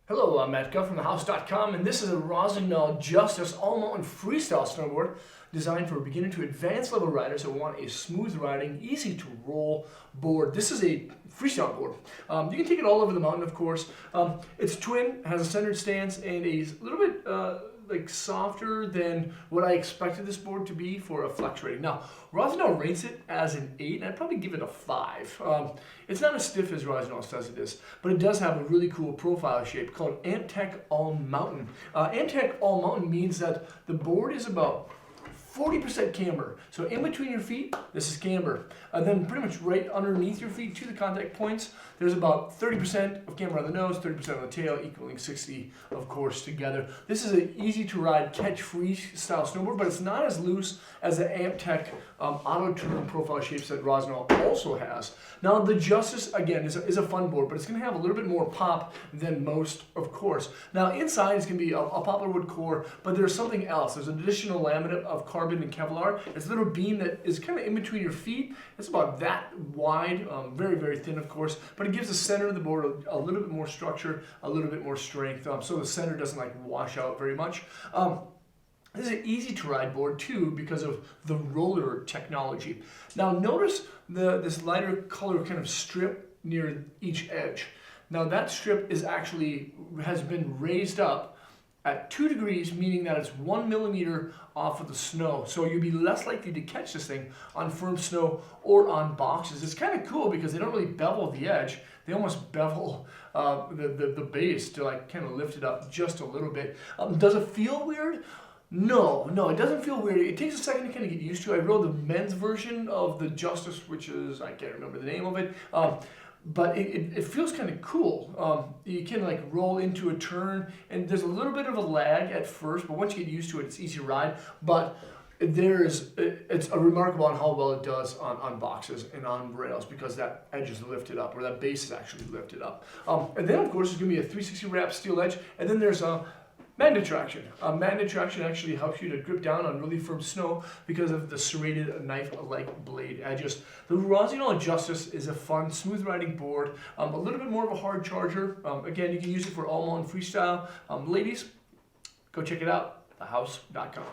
Hello, I'm Magtek from thehouse.com, and this is a Rossignal Justice all-mountain freestyle snowboard designed for beginner to advanced level riders who want a smooth riding, easy to roll board. This is a freestyle board. You can take it all over the mountain, of course. It's twin, has a centered stance, and a little bit like softer than what I expected this board to be for a flex rating. Now, Rossignal rates it as an 8, and I'd probably give it a 5. It's not as stiff as Rossignal says it is, but it does have a really cool profile shape called Magtek All Mountain. Magtek All Mountain means that the board is about 40% camber. So in between your feet, this is camber. Then pretty much right underneath your feet to the contact points, there's about 30% of camber on the nose, 30% on the tail, equaling 60, of course, together. This is an easy to ride, catch-free style snowboard, but it's not as loose as the Magtek auto-turn profile shapes that Rossignal also has. Now the Justice, again, is a fun board, but it's going to have a little bit more pop than most, of course. Now inside it's going to be a poplar wood core, but there's something else. There's an additional laminate of carbon and Kevlar. It's a little beam that is kind of in between your feet. It's about that wide, very, very thin, of course, but it gives the center of the board a little bit more structure, a little bit more strength, so the center doesn't like wash out very much. This is an easy to ride board too because of the roller technology. Now notice this lighter color kind of strip near each edge. Now that strip is has been raised up at 2 degrees, meaning that it's 1 millimeter off of the snow. So you'll be less likely to catch this thing on firm snow or on boxes. It's kind of cool because they don't really bevel the edge. They almost bevel the base to like kind of lift it up just a little bit. Does it feel weird? No, it doesn't feel weird. It takes a second to kind of get used to. I rode the men's version of the Justice, which is, I can't remember the name of it, but it feels kind of cool. You can like roll into a turn, and there's a little bit of a lag at first, but once you get used to it, it's easy to ride. But it's remarkable on how well it does on boxes and on rails because that edge is lifted up, or that base is actually lifted up. And then, of course, there's going to be a 360 wrap steel edge, and then there's a magnet traction. Magnet traction actually helps you to grip down on really firm snow because of the serrated knife-like blade edges. The Rossignal Justice is a fun, smooth riding board, a little bit more of a hard charger. Again, you can use it for all-mountain freestyle. Ladies, go check it out, thehouse.com.